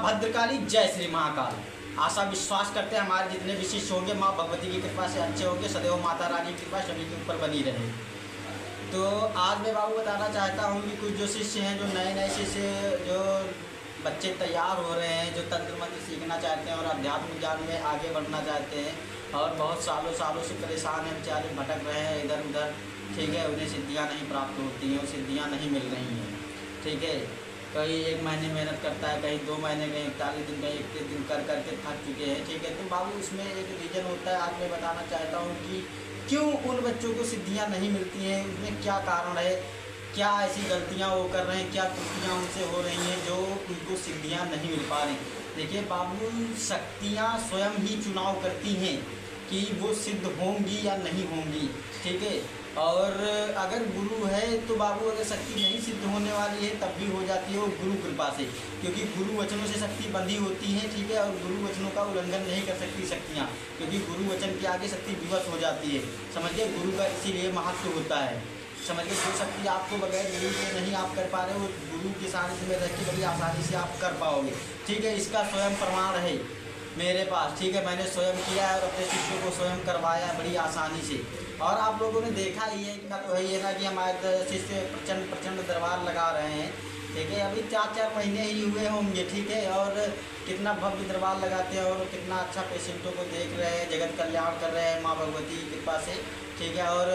भद्रकाली, जय श्री महाकाल। आशा विश्वास करते हैं हमारे जितने भी शिष्य होंगे माँ भगवती की कृपा से अच्छे होंगे, सदैव माता रानी की कृपा सभी के ऊपर बनी रहे। तो आज मैं बाबू बताना चाहता हूँ कि कुछ जो शिष्य हैं, जो नए नए शिष्य, जो बच्चे तैयार हो रहे हैं, जो तंत्र मंत्र सीखना चाहते हैं और अध्यात्म ज्ञान में आगे बढ़ना चाहते हैं और बहुत सालों सालों से परेशान हैं, बेचारे भटक रहे हैं इधर उधर, ठीक है। उन्हें सिद्धियाँ नहीं प्राप्त होती हैं, सिद्धियाँ नहीं मिल रही हैं, ठीक है। कहीं 1 महीने मेहनत करता है, कहीं 2 महीने, कहीं 41 दिन, कहीं 21 दिन कर करके थक चुके हैं, ठीक है। तो बाबू उसमें एक रीज़न होता है। आज मैं बताना चाहता हूँ कि क्यों उन बच्चों को सिद्धियाँ नहीं मिलती हैं, उसमें क्या कारण है, क्या ऐसी गलतियाँ वो कर रहे हैं, क्या त्रुटियाँ उनसे हो रही हैं जो उनको सिद्धियाँ नहीं मिल पा रही। देखिए बाबू, शक्तियाँ स्वयं ही चुनाव करती हैं कि वो सिद्ध होंगी या नहीं होंगी, ठीक है। और अगर गुरु है तो बाबू, अगर शक्ति नहीं सिद्ध होने वाली है तब भी हो जाती है वो गुरु कृपा से, क्योंकि गुरु वचनों से शक्ति बंधी होती है, ठीक है। और गुरु वचनों का उल्लंघन नहीं कर सकती शक्तियाँ, क्योंकि गुरु वचन के आगे शक्ति विवश हो जाती है, समझिए। गुरु का इसीलिए महत्व होता है, समझिए। जो शक्ति आपको बगैर गुरु के नहीं आप कर पा रहे हो, गुरु के सानिध्य में रह के बड़ी आसानी से आप कर पाओगे, ठीक है। इसका स्वयं प्रमाण है मेरे पास, ठीक है। मैंने स्वयं किया है और अपने शिष्यों को स्वयं करवाया है बड़ी आसानी से। और आप लोगों ने देखा ही है कि तो वही है ना कि हमारे शिष्य प्रचंड दरबार लगा रहे हैं, ठीक है। अभी 4-4 महीने ही हुए होंगे, ठीक है। और कितना भव्य दरबार लगाते हैं और कितना अच्छा पेशेंटों को देख रहे हैं, जगत कल्याण कर रहे हैं माँ भगवती की कृपा से, ठीक है। और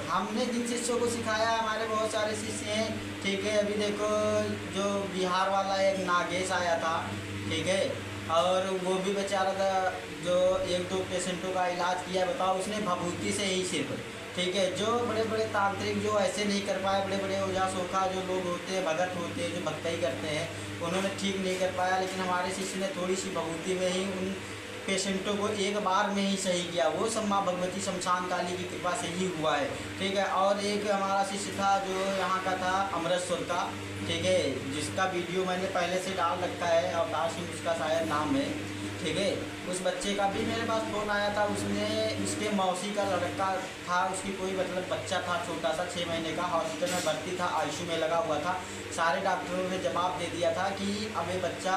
हमने जिन शिष्यों को सिखाया, हमारे बहुत सारे शिष्य हैं, ठीक है। अभी देखो जो बिहार वाला एक नागेश आया था, ठीक है। और वो भी बेचारा था जो 1-2 पेशेंटों का इलाज किया, बताओ उसने भभूति से ही सिर्फ, ठीक है। जो बड़े बड़े तांत्रिक जो ऐसे नहीं कर पाए, बड़े बड़े ओझा सोखा जो लोग होते हैं, भगत होते हैं, जो भक्ति करते हैं, उन्होंने ठीक नहीं कर पाया। लेकिन हमारे शिष्य ने थोड़ी सी भभूति में ही उन पेशेंटों को एक बार में ही सही किया। वो सब माँ भगवती शमशान काली की कृपा से ही हुआ है, ठीक है। और एक हमारा शिष्य था जो यहाँ का था अमृतसर का, ठीक है, जिसका वीडियो मैंने पहले से डाल रखा है, अवतार सिंह उसका शायद नाम है, ठीक है। उस बच्चे का भी मेरे पास फ़ोन आया था। उसने उसके मौसी का लड़का था, उसकी कोई मतलब बच्चा था छोटा सा 6 महीने का, हॉस्पिटल में भर्ती था, आईसीयू में लगा हुआ था। सारे डॉक्टरों ने जवाब दे दिया था कि अब ये बच्चा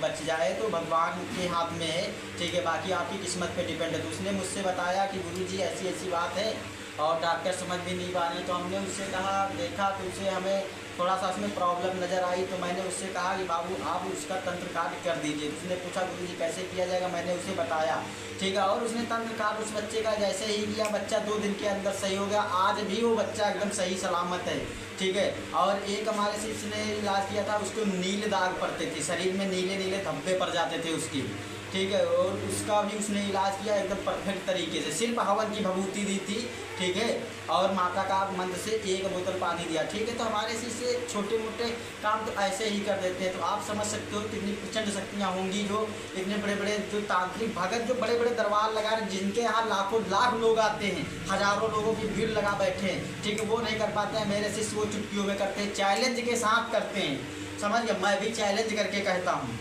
बच जाए तो भगवान के हाथ में है, ठीक है, बाकी आपकी किस्मत पे डिपेंड है। तो उसने मुझसे बताया कि गुरुजी ऐसी ऐसी बात है और डॉक्टर समझ भी नहीं पा रहे। तो हमने उससे कहा, देखा तो उसे हमें थोड़ा सा उसमें प्रॉब्लम नज़र आई। तो मैंने उससे कहा कि बाबू आप उसका तंत्र कार्य कर दीजिए। उसने पूछा गुरुजी कैसे किया जाएगा, मैंने उसे बताया, ठीक है। और उसने तंत्र कार्य उस बच्चे का जैसे ही किया, बच्चा 2 दिन के अंदर सही हो गया। आज भी वो बच्चा एकदम सही सलामत है, ठीक है। और एक हमारे शिष्य ने इलाज किया था, उसको नीले दाग पड़ते थे, शरीर में नीले नीले धब्बे पड़ जाते थे उसकी, ठीक है। और उसका भी उसने इलाज किया एकदम परफेक्ट तरीके से, सिर्फ हवन की भभूति दी थी, ठीक है। और माता का मंत्र से 1 बोतल पानी दिया, ठीक है। तो हमारे शिष्य छोटे मोटे काम तो ऐसे ही कर देते हैं। तो आप समझ सकते हो कितनी प्रचंड शक्तियाँ होंगी जो इतने बड़े बड़े जो तांत्रिक भगत जो बड़े बड़े दरबार लगा रहे, जिनके यहाँ लाखों लाख लोग आते हैं, हज़ारों लोगों की भीड़ लगा बैठे हैं, ठीक है, वो नहीं कर पाते हैं। मेरे शिष्य वो चुटकियों में करते हैं, चैलेंज के साथ करते हैं, समझ गए। मैं भी चैलेंज करके कहता हूँ,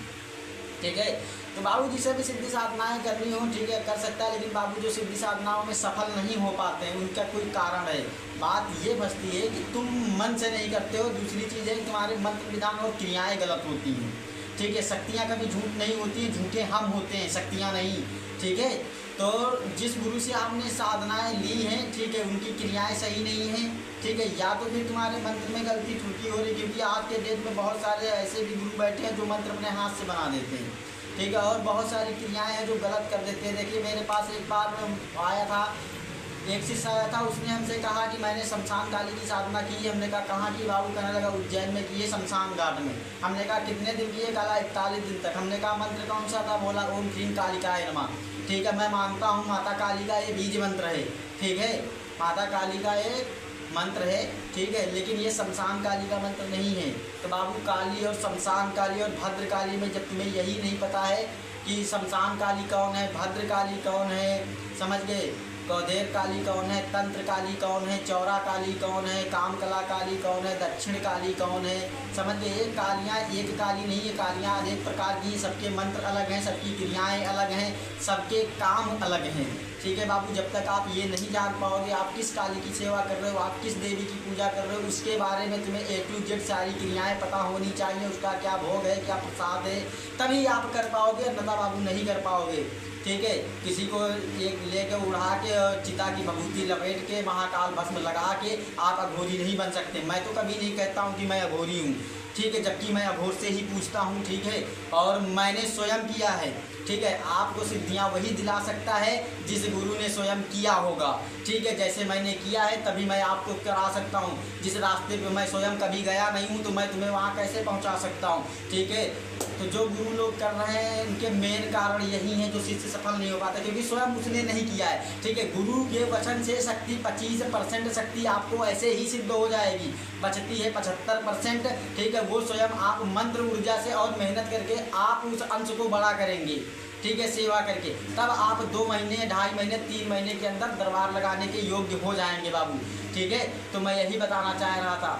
ठीक है। तो बाबू जिसे भी सिद्धि साधनाएँ करनी हो, ठीक है, कर सकता है। लेकिन बाबू जो सिद्धि साधनाओं में सफल नहीं हो पाते हैं, उनका कोई कारण है। बात ये बचती है कि तुम मन से नहीं करते हो। दूसरी चीज़ है कि तुम्हारे मंत्र विधान और क्रियाएँ गलत होती हैं, ठीक है। शक्तियाँ कभी झूठ नहीं होती, झूठे हम होते हैं, शक्तियाँ नहीं, ठीक है। तो जिस गुरु से आपने साधनाएँ ली हैं, ठीक है, उनकी क्रियाएँ सही नहीं हैं, ठीक है। या तो फिर तुम्हारे मंत्र में गलती त्रुटि हो रही, क्योंकि आज के डेट में बहुत सारे ऐसे भी गुरु बैठे हैं जो मंत्र अपने हाथ से बना देते हैं, ठीक है। और बहुत सारी क्रियाएं हैं जो गलत कर देते हैं। देखिए मेरे पास एक बार आया था, एक शिष्य आया था, उसने हमसे कहा कि मैंने शमशान काली की साधना की। हमने कहा कहाँ की बाबू, कहने लगा उज्जैन में किए, शमशान घाट में। हमने कहा कितने दिन किए, कहा 41 दिन तक। हमने कहा मंत्र कौन सा था, बोला ओम ह्रीं कालिकाय नमः, ठीक है। मैं मानता हूँ माता काली का ये बीज मंत्र है, ठीक है, माता काली का ये मंत्र है, ठीक है। लेकिन ये शमशान काली का मंत्र नहीं है। तो बाबू काली और शमशान काली और भद्र काली में जब तुम्हें यही नहीं पता है कि शमशान काली कौन है, भद्र काली कौन है, समझ गए। कौधेर काली कौन है, तंत्र काली कौन है, चौरा काली कौन है, कामकला काली कौन है, दक्षिण काली कौन है, समझ गए। ये कालियाँ एक काली नहीं, ये कालियाँ अनेक प्रकार की, सबके मंत्र अलग हैं, सबकी क्रियाएं अलग हैं, सबके काम अलग हैं। ठीक है बाबू, जब तक आप ये नहीं जान पाओगे आप किस काली की सेवा कर रहे हो, आप किस देवी की पूजा कर रहे हो, उसके बारे में तुम्हें A to Z सारी क्रियाएं पता होनी चाहिए, उसका क्या भोग है, क्या प्रसाद है, तभी आप कर पाओगे, अन्यथा बाबू नहीं कर पाओगे। ठीक है, किसी को एक लेके उड़ा के चिता की भभूति लपेट के महाकाल भस्म लगा के आप अघोरी नहीं बन सकते। मैं तो कभी नहीं कहता हूँ कि मैं अघोरी हूँ, ठीक है, जबकि मैं अघोर से ही पूछता हूँ, ठीक है, और मैंने स्वयं किया है। ठीक है, आपको सिद्धियाँ वही दिला सकता है जिस गुरु ने स्वयं किया होगा। ठीक है, जैसे मैंने किया है तभी मैं आपको करा सकता हूँ। जिस रास्ते पे मैं स्वयं कभी गया नहीं हूँ तो मैं तुम्हें वहाँ कैसे पहुँचा सकता हूँ। ठीक है, तो जो गुरु लोग कर रहे हैं उनके मेन कारण यही है जो शिष्य सफल नहीं हो पाता, क्योंकि स्वयं उसने नहीं किया है। ठीक है, गुरु के वचन से शक्ति 25% शक्ति आपको ऐसे ही सिद्ध हो जाएगी, बचती है 75%। ठीक है, वो स्वयं आप मंत्र ऊर्जा से और मेहनत करके आप उस अंश को बड़ा करेंगे। ठीक है, सेवा करके तब आप 2 महीने, 2.5 महीने, 3 महीने के अंदर दरबार लगाने के योग्य हो जाएंगे बाबू। ठीक है, तो मैं यही बताना चाह रहा था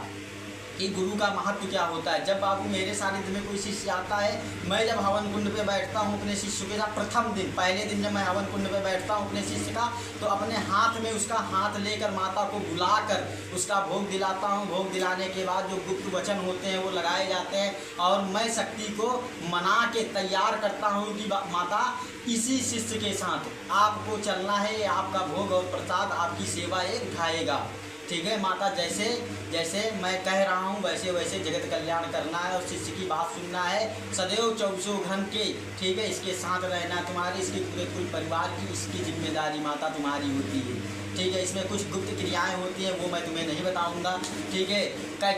कि गुरु का महत्व क्या होता है। जब बाबू मेरे सानिध्य में कोई शिष्य आता है, मैं जब हवन कुंड पे बैठता हूँ अपने शिष्य के साथ, प्रथम दिन पहले दिन जब मैं हवन कुंड पे बैठता हूँ अपने शिष्य का, तो अपने हाथ में उसका हाथ लेकर माता को बुलाकर उसका भोग दिलाता हूँ। भोग दिलाने के बाद जो गुप्त वचन होते हैं वो लगाए जाते हैं और मैं शक्ति को मना के तैयार करता हूँ कि माता इसी शिष्य के साथ आपको चलना है, आपका भोग और प्रसाद आपकी सेवा एक खाएगा। ठीक है माता, जैसे जैसे मैं कह रहा हूँ वैसे वैसे जगत कल्याण करना है और शिष्य की बात सुनना है सदैव 24 घंटे। ठीक है, इसके साथ रहना तुम्हारे, इसके पूरे कुल परिवार की इसकी जिम्मेदारी माता तुम्हारी होती है। ठीक है, इसमें कुछ गुप्त क्रियाएं होती हैं वो मैं तुम्हें नहीं बताऊंगा। ठीक है,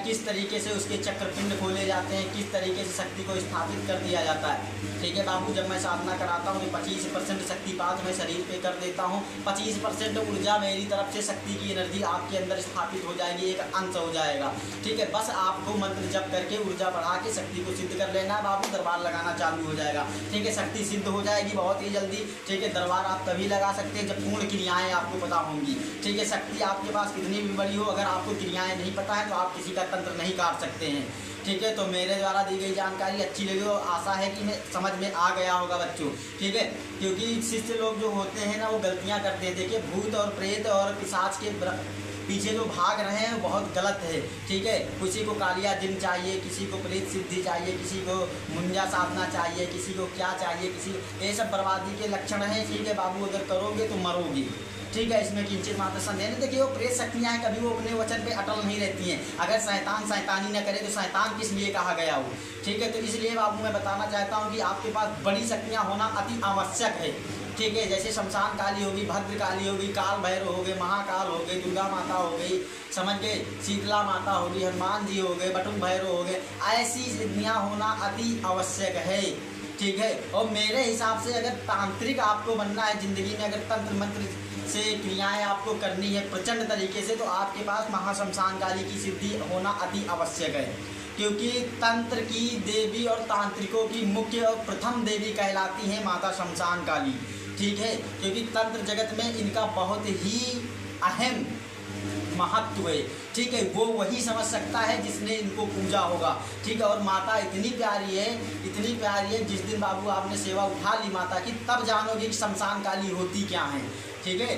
किस तरीके से उसके चक्रपिंड खोले जाते हैं, किस तरीके से शक्ति को स्थापित कर दिया जाता है। ठीक है बाबू, जब मैं साधना कराता हूँ तो 25% शक्तिपात मैं शरीर पे कर देता हूँ, 25% ऊर्जा मेरी तरफ से शक्ति की एनर्जी आपके अंदर स्थापित हो जाएगी, एक अंश हो जाएगा। ठीक है, बस आपको मंत्र जप करके ऊर्जा बढ़ा के शक्ति को सिद्ध कर लेना है बाबू, दरबार लगाना चालू हो जाएगा। ठीक है, शक्ति सिद्ध हो जाएगी बहुत ही जल्दी। ठीक है, दरबार आप तभी लगा सकते हैं जब पूर्ण क्रियाएँ आपको पता होंगी। ठीक है, शक्ति आपके पास कितनी भी बड़ी हो, अगर आपको क्रियाएँ नहीं पता है तो आप किसी का तंत्र नहीं काट सकते हैं। ठीक है, तो मेरे द्वारा दी गई जानकारी अच्छी लगी हो, आशा है कि मैं समझ में आ गया होगा बच्चों। ठीक है, क्योंकि शिष्य लोग जो होते हैं ना वो गलतियां करते हैं। देखिए, भूत और प्रेत और पिशाच के पीछे जो भाग रहे हैं वो बहुत गलत है। ठीक है, किसी को कालिया जिन चाहिए, किसी को प्रेत सिद्धि चाहिए, किसी को मुंजा साधना चाहिए, किसी को क्या चाहिए, किसी, ये सब बर्बादी के लक्षण हैं। ठीक है बाबू, अगर करोगे तो मरोगे। ठीक है, इसमें किंचित मात्र संदेह नहीं। देखिए, वो प्रेत शक्तियाँ हैं, कभी वो अपने वचन पे अटल नहीं रहती हैं। अगर शैतान शैतानी न करे तो शैतान किस लिए कहा गया हो। ठीक है, तो इसलिए बाबू मैं बताना चाहता हूँ कि आपके पास बड़ी शक्तियाँ होना अति आवश्यक है। ठीक है, जैसे शमशान काली होगी, भद्र काली होगी, काल भैरव हो गए, महाकाल हो गए, दुर्गा माता हो गई, समझ गए, शीतला माता होगी, हनुमान जी हो गए, बटुक भैरव हो गए, ऐसी सिद्धियाँ होना अति आवश्यक है। ठीक है, और मेरे हिसाब से अगर तांत्रिक आपको बनना है ज़िंदगी में, अगर तंत्र मंत्र से क्रियाएं आपको करनी है प्रचंड तरीके से, तो आपके पास महाशमशान काली की सिद्धि होना अति आवश्यक है। क्योंकि तंत्र की देवी और तांत्रिकों की मुख्य और प्रथम देवी कहलाती हैं माता शमशान काली। ठीक है, क्योंकि तंत्र जगत में इनका बहुत ही अहम महत्व है। ठीक है, वो वही समझ सकता है जिसने इनको पूजा होगा। ठीक है, और माता इतनी प्यारी है, इतनी प्यारी है, जिस दिन बाबू आपने सेवा उठा ली माता की तब जानोगे कि शमशान काली होती क्या है। ठीक है,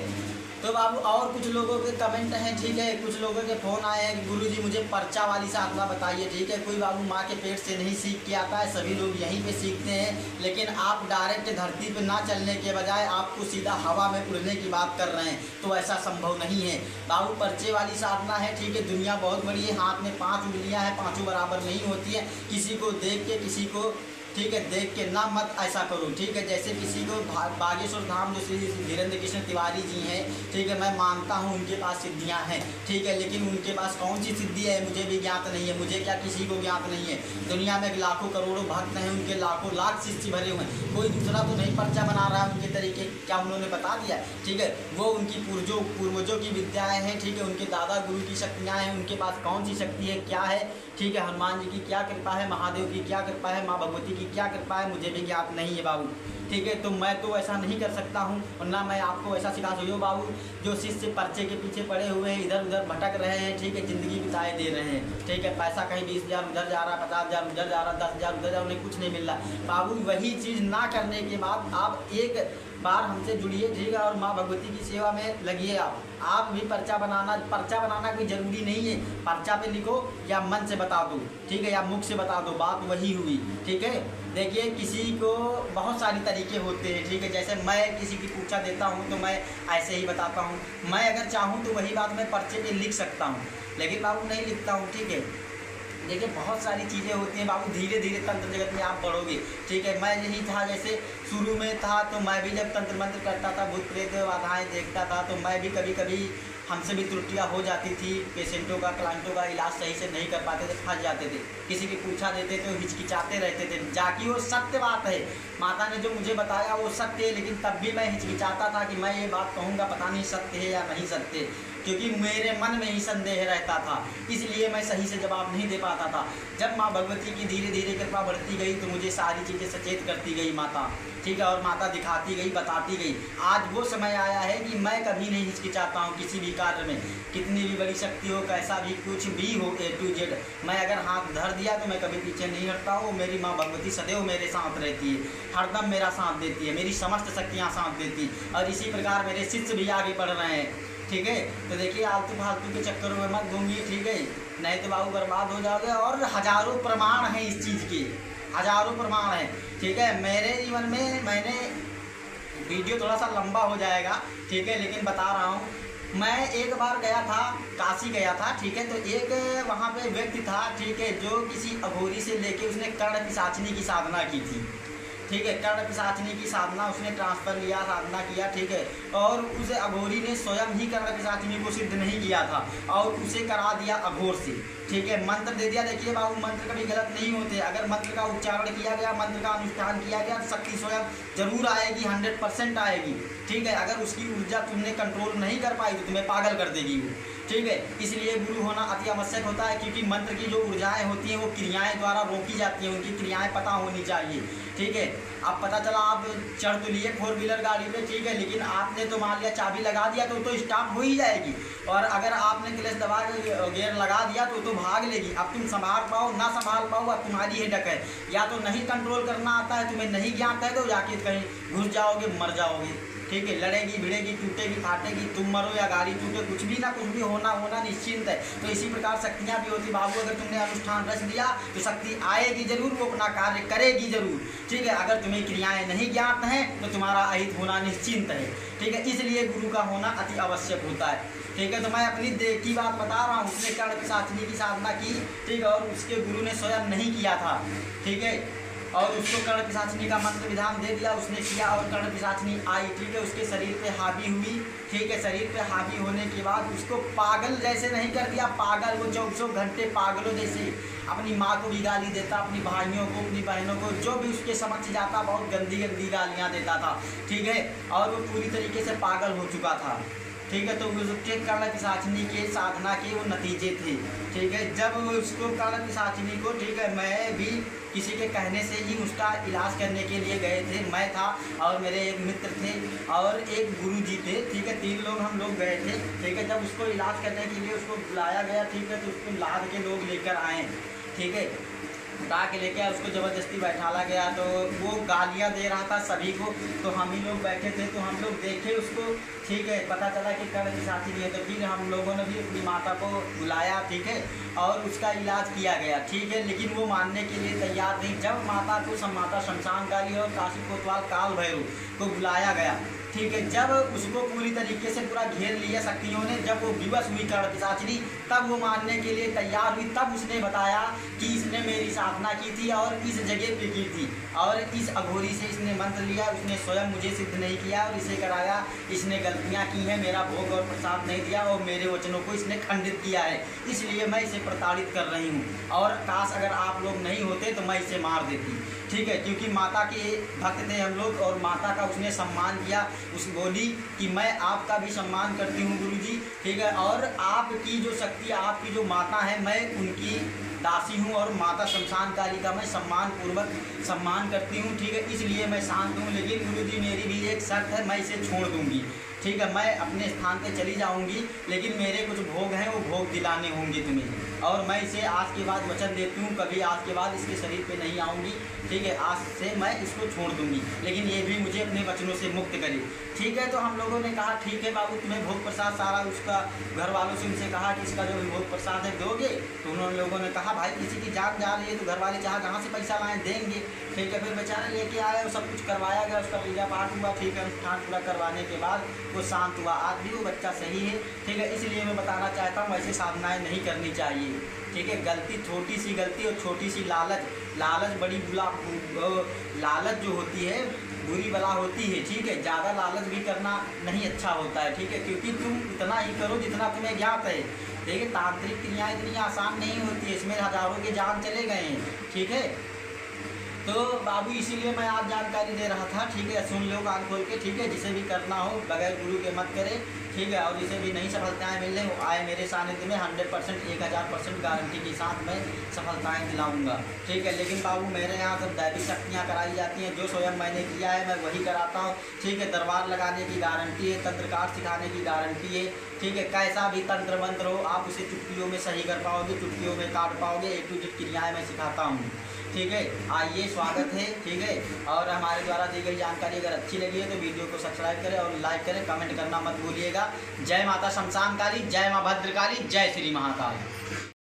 तो बाबू और कुछ लोगों के कमेंट हैं। ठीक है, कुछ लोगों के फ़ोन आए हैं कि गुरुजी मुझे पर्चा वाली साधना बताइए। ठीक है, कोई बाबू माँ के पेट से नहीं सीख के आता है, सभी लोग यहीं पे सीखते हैं, लेकिन आप डायरेक्ट धरती पे ना चलने के बजाय आपको सीधा हवा में उड़ने की बात कर रहे हैं, तो ऐसा संभव नहीं है बाबू। पर्चे वाली साधना है। ठीक है, दुनिया बहुत बड़ी है, हाथ में 5 उंगलियाँ हैं, 5 बराबर नहीं होती हैं। किसी को देख के, किसी को ठीक है देख के ना मत ऐसा करो। ठीक है, जैसे किसी को बागेश्वर धाम जो श्री धीरेन्द्र कृष्ण तिवारी जी हैं, ठीक है, मैं मानता हूँ उनके पास सिद्धियाँ हैं। ठीक है, लेकिन उनके पास कौन सी सिद्धि है मुझे भी ज्ञात नहीं है, मुझे क्या किसी को ज्ञात नहीं है। दुनिया में लाखों करोड़ों भक्त हैं, उनके लाखों लाख शिष्य भरे हुए हैं, कोई दूसरा तो नहीं पर्चा बना रहा है उनके तरीके, क्या उन्होंने बता दिया। ठीक है, वो उनकी पूर्वजों की विद्याएँ हैं। ठीक है, उनके दादा गुरु की शक्तियाँ हैं, उनके पास कौन सी शक्ति है, क्या है। ठीक है, हनुमान जी की क्या कृपा है, महादेव की क्या कृपा है, माँ भगवती की की क्या कृपा है मुझे भी ज्ञात नहीं है बाबू। ठीक है, तो मैं तो ऐसा नहीं कर सकता हूँ और ना मैं आपको ऐसा सिखा सकता हूँ बाबू। जो शिष्य पर्चे के पीछे पड़े हुए हैं, इधर उधर भटक रहे हैं, ठीक है, ज़िंदगी बिताए दे रहे हैं, ठीक है, पैसा कहीं 20,000 उधर जा रहा, 50,000 उधर जा रहा, 10,000 उधर जा रहा, उन्हें कुछ नहीं मिल रहा बाबू। वही चीज़ ना करने के बाद आप एक बार हमसे जुड़िए, ठीक है, और माँ भगवती की सेवा में लगिए। आप भी पर्चा बनाना कोई ज़रूरी नहीं है। पर्चा पे लिखो या मन से बता दो, ठीक है, या मुख से बता दो, बात वही हुई। ठीक है, देखिए किसी को बहुत सारी तरीके होते हैं, ठीक है, जैसे मैं किसी की पूछा देता हूँ तो मैं ऐसे ही बताता हूँ। मैं अगर चाहूँ तो वही बात मैं पर्चे पे लिख सकता हूँ, लेकिन बाबू नहीं लिखता हूँ। ठीक है, देखिए बहुत सारी चीज़ें होती हैं बाबू, धीरे धीरे तंत्र जगत में आप बढ़ोगे। ठीक है, मैं यही था, जैसे शुरू में था तो मैं भी जब तंत्र मंत्र करता था, भूत प्रेत बाधाएँ देखता था, तो मैं भी कभी कभी हमसे भी त्रुटियाँ हो जाती थी। पेशेंटों का, क्लाइंटों का इलाज सही से नहीं कर पाते थे, फंस जाते थे, किसी की पूछा देते तो हिचकिचाते रहते थे, जाकि वो सत्य बात है। माता ने जो मुझे बताया वो सत्य है, लेकिन तब भी मैं हिचकिचाता था कि मैं ये बात कहूँगा, पता नहीं सत्य है या नहीं सत्य, क्योंकि मेरे मन में ही संदेह रहता था, इसलिए मैं सही से जवाब नहीं दे पाता था। जब माँ भगवती की धीरे धीरे कृपा बढ़ती गई तो मुझे सारी चीज़ें सचेत करती गई माता, ठीक है, और माता दिखाती गई, बताती गई। आज वो समय आया है कि मैं कभी नहीं हिचकिचाता हूँ किसी भी कार्य में, कितनी भी बड़ी शक्ति हो, कैसा भी कुछ भी हो, A to Z मैं अगर हाथ धर दिया तो मैं कभी पीछे नहीं हटता हूँ। मेरी माँ भगवती सदैव मेरे साथ रहती है, हरदम मेरा साथ देती है, मेरी समस्त शक्तियाँ साथ देती है, और इसी प्रकार मेरे शिष्य भी आगे बढ़ रहे हैं। ठीक है, तो देखिए आलतू फालतू के चक्करों में मत घूमिए, ठीक है, नहीं तो बाबू बर्बाद हो जाओगे। और हजारों प्रमाण हैं इस चीज़ के, हजारों प्रमाण हैं। ठीक है, मेरे जीवन में मैंने, वीडियो थोड़ा सा लंबा हो जाएगा, ठीक है, लेकिन बता रहा हूँ। मैं एक बार गया था, काशी गया था, ठीक है, तो एक वहाँ पे व्यक्ति था, ठीक है, जो किसी अघोरी से लेके उसने कर्ण पिशाचिनी की साधना की थी। ठीक है, कर्ण पिशाचिनी की साधना उसने ट्रांसफ़र लिया, साधना किया, ठीक है, और उस अघोरी ने स्वयं ही कर्ण पिशाचिनी को सिद्ध नहीं किया था और उसे करा दिया अघोर से। ठीक है, मंत्र दे दिया। देखिए बाबू, मंत्र कभी गलत नहीं होते, अगर मंत्र का उच्चारण किया गया, मंत्र का अनुष्ठान किया गया, तो शक्ति स्वयं जरूर आएगी, 100% आएगी। ठीक है, अगर उसकी ऊर्जा तुमने कंट्रोल नहीं कर पाई तो तुम्हें पागल कर देगी वो। ठीक है, इसलिए गुरु होना अति आवश्यक होता है, क्योंकि मंत्र की जो ऊर्जाएं होती हैं वो क्रियाएं द्वारा रोकी जाती हैं, उनकी क्रियाएं पता होनी चाहिए। ठीक है, अब पता चला आप चढ़ तो लिए 4 व्हीलर गाड़ी पे, ठीक है, लेकिन आपने तो मान लिया चाबी लगा दिया तो स्टार्ट हो ही जाएगी, और अगर आपने क्लच दबा के गियर लगा दिया तो भाग लेगी। अब तुम संभाल पाओ ना संभाल पाओ, अब तुम्हारी हेडक है, या तो नहीं कंट्रोल करना आता है, तुम्हें नहीं ज्ञात है, तो जाके कहीं घुस जाओगे, मर जाओगे। ठीक है, लड़ेगी, भिड़ेगी, टूटेगी, फाटेगी, तुम मरो या गाड़ी टूटे, कुछ भी ना कुछ भी होना निश्चिंत है। तो इसी प्रकार शक्तियाँ भी होती बाबू, अगर तुमने अनुष्ठान रच दिया तो शक्ति आएगी जरूर, वो अपना कार्य करेगी जरूर। ठीक है, अगर तुम्हें क्रियाएं नहीं ज्ञात हैं तो तुम्हारा अहित होना निश्चिंत है। ठीक है, इसलिए गुरु का होना अति आवश्यक होता है। ठीक है, तो मैं अपनी देख की बात बता रहा हूँ, उसने कर्ण पिशाचिनी की साधना की, ठीक है, और उसके गुरु ने स्वयं नहीं किया था। ठीक है, और उसको कर्ण पिशाचिनी का मंत्र विधान दे दिया, उसने किया और कर्ण पिशाचिनी आई। ठीक है, उसके शरीर पे हावी हुई। ठीक है, शरीर पे हावी होने के बाद उसको पागल जैसे नहीं कर दिया, पागल वो 24 घंटे पागलों जैसे अपनी माँ को भी गाली देता, अपनी भाइयों को, अपनी बहनों को, जो भी उसके समक्ष जाता बहुत गंदी गंदी गालियाँ देता था। ठीक है, और वो पूरी तरीके से पागल हो चुका था। ठीक है, तो उसके कर्ण पिशाचिनी के साधना के वो नतीजे थे। ठीक है, जब उसको कर्ण पिशाचिनी को, ठीक है, मैं भी किसी के कहने से ही उसका इलाज करने के लिए गए थे। मैं था और मेरे एक मित्र थे और एक गुरुजी थे। ठीक है, 3 लोग हम लोग गए थे। ठीक है, जब उसको इलाज करने के लिए उसको बुलाया गया, ठीक है, तो उसको लाद के लोग लेकर आए। ठीक है, उठा के लेके उसको ज़बरदस्ती बैठाला गया, तो वो गालियाँ दे रहा था सभी को। तो हम ही लोग बैठे थे, तो हम लोग देखे उसको। ठीक है, पता चला कि कर्ण पिशाचिनी है, तो फिर हम लोगों ने भी अपनी माता को बुलाया। ठीक है, और उसका इलाज किया गया। ठीक है, लेकिन वो मानने के लिए तैयार नहीं। जब माता को माता शमशान काली और काशी कोतवाल काल भैरव को बुलाया गया, ठीक है, जब उसको पूरी तरीके से पूरा घेर लिया शक्तियों ने, जब वो विवश हुई कर्ण पिशाचिनी, तब वो मानने के लिए तैयार हुई। तब उसने बताया कि इसने मेरी साधना की थी और इस जगह पे की थी, और इस अघोरी से इसने मंत्र लिया, उसने स्वयं मुझे सिद्ध नहीं किया और इसे कराया, इसने गलतियां की हैं, मेरा भोग और प्रसाद नहीं दिया और मेरे वचनों को इसने खंडित किया है, इसलिए मैं इसे प्रताड़ित कर रही हूँ। और काश अगर आप लोग नहीं होते तो मैं इसे मार देती। ठीक है, क्योंकि माता के भक्त थे हम लोग और माता का उसने सम्मान किया। उस बोली कि मैं आपका भी सम्मान करती हूँ गुरुजी। ठीक है, और आपकी जो शक्ति, आपकी जो माता है, मैं उनकी दासी हूँ और माता शमशान काली का मैं सम्मान पूर्वक सम्मान करती हूँ, ठीक है, इसलिए मैं शांत हूँ। लेकिन गुरुजी मेरी भी एक शर्त है, मैं इसे छोड़ दूँगी, ठीक है, मैं अपने स्थान पे चली जाऊंगी, लेकिन मेरे कुछ भोग हैं वो भोग दिलाने होंगे तुम्हें। और मैं इसे आज के बाद वचन देती हूँ, कभी आज के बाद इसके शरीर पे नहीं आऊँगी, ठीक है, आज से मैं इसको छोड़ दूँगी, लेकिन ये भी मुझे अपने वचनों से मुक्त करे, ठीक है। तो हम लोगों ने कहा ठीक है बाबू, तुम्हें भोग प्रसाद सारा उसका घर वालों से उनसे कहा कि इसका जो भी भोग प्रसाद है दोगे। तो उन्होंने लोगों ने कहा भाई किसी की जान जा रही है तो घर वाले जहाँ से पैसा लाएँ देंगे, ठीक है। फिर बेचारा लेके आए और सब कुछ करवाया गया, उसका पूजा पाठ हुआ, ठीक है, अनुष्ठान पूरा करवाने के बाद वो शांत हुआ। आज भी वो बच्चा सही है, ठीक है, इसलिए मैं बताना चाहता हूँ ऐसी साधनाएँ नहीं करनी चाहिए, ठीक है। गलती, छोटी सी गलती और छोटी सी लालच बड़ी लालच जो होती है बुरी बला होती है, ठीक है। ज़्यादा लालच भी करना नहीं अच्छा होता है, ठीक है, क्योंकि तुम उतना ही करो जितना तुम्हें ज्ञात है, ठीक है। तांत्रिक क्रियाएँ इतनी आसान नहीं होती है, इसमें हज़ारों के जान चले गए हैं, ठीक है। तो बाबू इसीलिए मैं आज जानकारी दे रहा था, ठीक है, सुन लो कान खोल के, ठीक है। जिसे भी करना हो बगैर गुरु के मत करे, ठीक है। और जिसे भी नहीं सफलताएं मिलने वो आए मेरे सानिध्य में, 100% 1000% गारंटी के साथ मैं सफलताएं दिलाऊंगा, ठीक है। लेकिन बाबू मेरे यहाँ सब दैविक शक्तियाँ कराई जाती हैं, जो स्वयं मैंने किया है मैं वही कराता हूँ, ठीक है। दरबार लगाने की गारंटी है, तंत्र काट सिखाने की गारंटी है, ठीक है। कैसा भी तंत्र मंत्र हो आप उसे चुटकियों में सही कर पाओगे, चुटकियों में काट पाओगे, A to Z क्रियाएँ मैं सिखाता हूँ, ठीक है। आइए, स्वागत है, ठीक है। और हमारे द्वारा दी गई जानकारी अगर अच्छी लगी है तो वीडियो को सब्सक्राइब करें और लाइक करें, कमेंट करना मत भूलिएगा। जय माता शमशान काली, जय माँ भद्रकाली, जय श्री महाकाल।